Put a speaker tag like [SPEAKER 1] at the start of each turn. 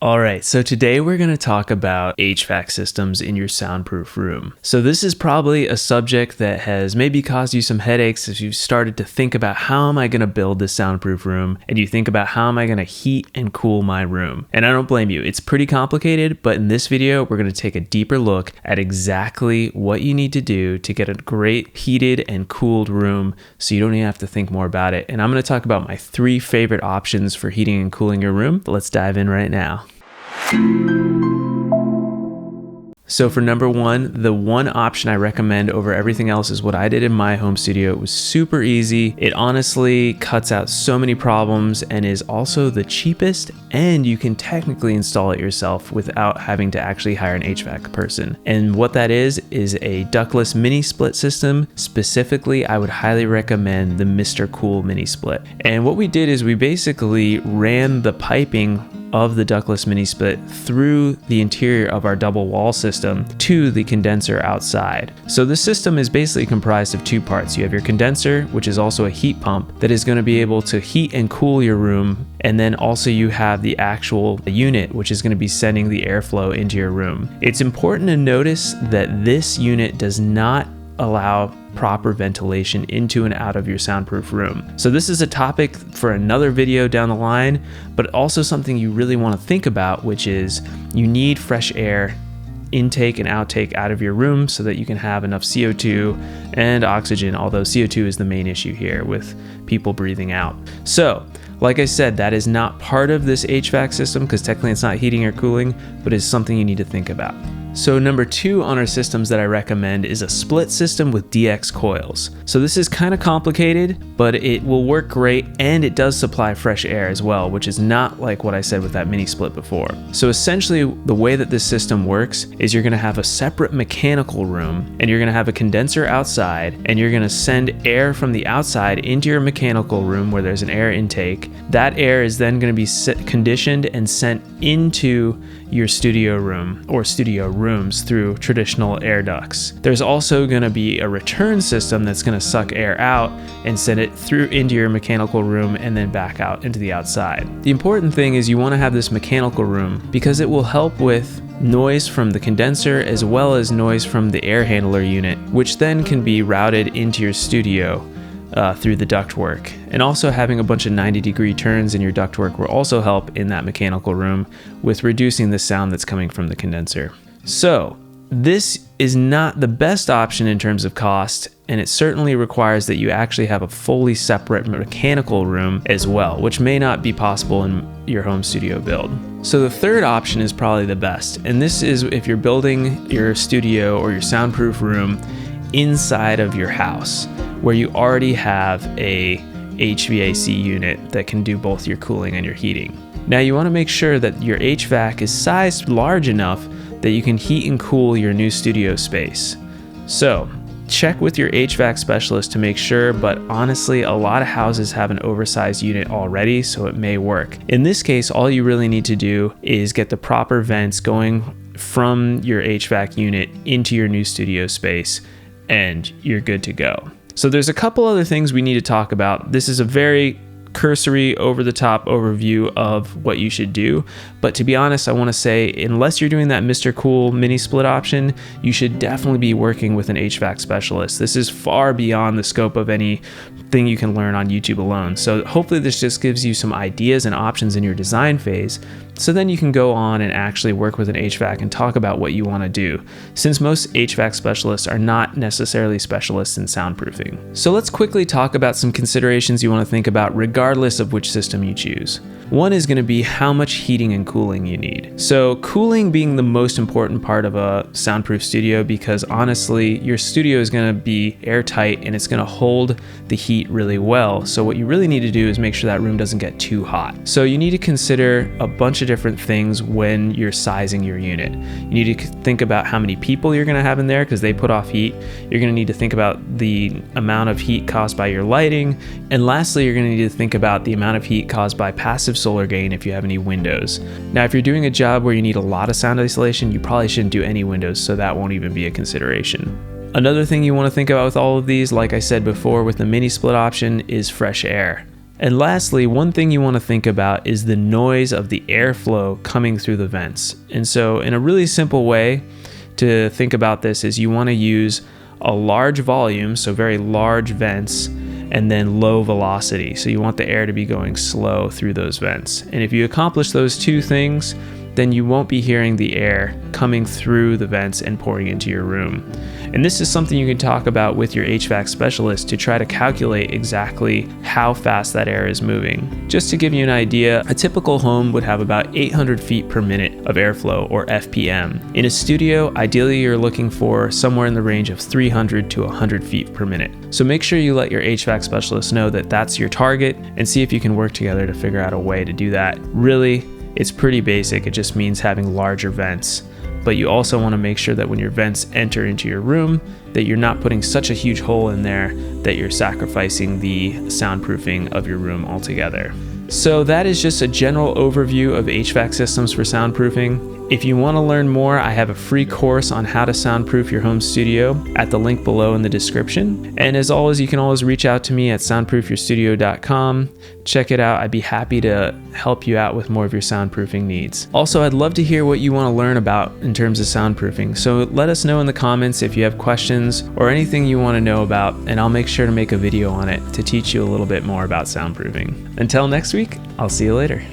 [SPEAKER 1] All right, so today we're going to talk about HVAC systems in your soundproof room. So this is probably a subject that has maybe caused you some headaches as you've started to think about how am I going to build this soundproof room, and you think about how am I going to heat and cool my room. And I don't blame you, it's pretty complicated, but in this video we're going to take a deeper look at exactly what you need to do to get a great heated and cooled room so you don't even have to think more about it. And I'm going to talk about my 3 favorite options for heating and cooling your room. Let's dive in right now. So for number 1, the one option I recommend over everything else is what I did in my home studio. It was super easy. It honestly cuts out so many problems and is also the cheapest, and you can technically install it yourself without having to actually hire an HVAC person. And what that is a ductless mini split system. Specifically, I would highly recommend the Mr. Cool mini split. And what we did is we basically ran the piping of the ductless mini split through the interior of our double wall system to the condenser outside. So the system is basically comprised of 2 parts. You have your condenser, which is also a heat pump that is going to be able to heat and cool your room, and then also you have the actual unit, which is going to be sending the airflow into your room. It's important to notice that this unit does not allow proper ventilation into and out of your soundproof room. So this is a topic for another video down the line, but also something you really want to think about, which is you need fresh air intake and outtake out of your room so that you can have enough CO2 and oxygen, although CO2 is the main issue here with people breathing out. So like I said, that is not part of this HVAC system because technically it's not heating or cooling, but it's something you need to think about. So number 2 on our systems that I recommend is a split system with DX coils. So this is kind of complicated, but it will work great, and it does supply fresh air as well, which is not like what I said with that mini split before. So essentially the way that this system works is you're going to have a separate mechanical room, and you're going to have a condenser outside, and you're going to send air from the outside into your mechanical room where there's an air intake. That air is then going to be conditioned and sent into your studio room or studio rooms through traditional air ducts. There's also going to be a return system that's going to suck air out and send it through into your mechanical room and then back out into the outside. The important thing is you want to have this mechanical room because it will help with noise from the condenser as well as noise from the air handler unit, which then can be routed into your studio through the ductwork. And also having a bunch of 90-degree turns in your ductwork will also help in that mechanical room with reducing the sound that's coming from the condenser. So this is not the best option in terms of cost, and it certainly requires that you actually have a fully separate mechanical room as well, which may not be possible in your home studio build. So the third option is probably the best, and this is if you're building your studio or your soundproof room inside of your house, where you already have a HVAC unit that can do both your cooling and your heating. Now you want to make sure that your HVAC is sized large enough that you can heat and cool your new studio space. So check with your HVAC specialist to make sure, but honestly, a lot of houses have an oversized unit already, so it may work. In this case, all you really need to do is get the proper vents going from your HVAC unit into your new studio space, and you're good to go. So there's a couple other things we need to talk about. This is a very cursory, over-the-top overview of what you should do. But to be honest, I want to say, unless you're doing that Mr. Cool mini split option, you should definitely be working with an HVAC specialist. This is far beyond the scope of anything you can learn on YouTube alone. So hopefully this just gives you some ideas and options in your design phase, so then you can go on and actually work with an HVAC and talk about what you want to do, since most HVAC specialists are not necessarily specialists in soundproofing. So let's quickly talk about some considerations you want to think about regardless of which system you choose. One is going to be how much heating and cooling you need. So cooling being the most important part of a soundproof studio, because honestly, your studio is going to be airtight and it's going to hold the heat really well. So what you really need to do is make sure that room doesn't get too hot. So you need to consider a bunch of different things when you're sizing your unit. You need to think about how many people you're going to have in there because they put off heat. You're going to need to think about the amount of heat caused by your lighting. And lastly, you're going to need to think about the amount of heat caused by passive solar gain if you have any windows. Now, if you're doing a job where you need a lot of sound isolation, you probably shouldn't do any windows, so that won't even be a consideration. Another thing you want to think about with all of these, like I said before with the mini split option, is fresh air. And lastly, one thing you want to think about is the noise of the airflow coming through the vents. And so in a really simple way to think about this is you want to use a large volume, so very large vents, and then low velocity. So you want the air to be going slow through those vents. And if you accomplish those two things, then you won't be hearing the air coming through the vents and pouring into your room. And this is something you can talk about with your HVAC specialist to try to calculate exactly how fast that air is moving. Just to give you an idea, a typical home would have about 800 feet per minute of airflow, or FPM. In a studio, ideally you're looking for somewhere in the range of 300 to 100 feet per minute. So make sure you let your HVAC specialist know that that's your target and see if you can work together to figure out a way to do that. Really, it's pretty basic. It just means having larger vents. But you also want to make sure that when your vents enter into your room, that you're not putting such a huge hole in there that you're sacrificing the soundproofing of your room altogether. So that is just a general overview of HVAC systems for soundproofing. If you want to learn more, I have a free course on how to soundproof your home studio at the link below in the description. And as always, you can always reach out to me at soundproofyourstudio.com. Check it out. I'd be happy to help you out with more of your soundproofing needs. Also, I'd love to hear what you want to learn about in terms of soundproofing. So let us know in the comments if you have questions or anything you want to know about, and I'll make sure to make a video on it to teach you a little bit more about soundproofing. Until next week, I'll see you later.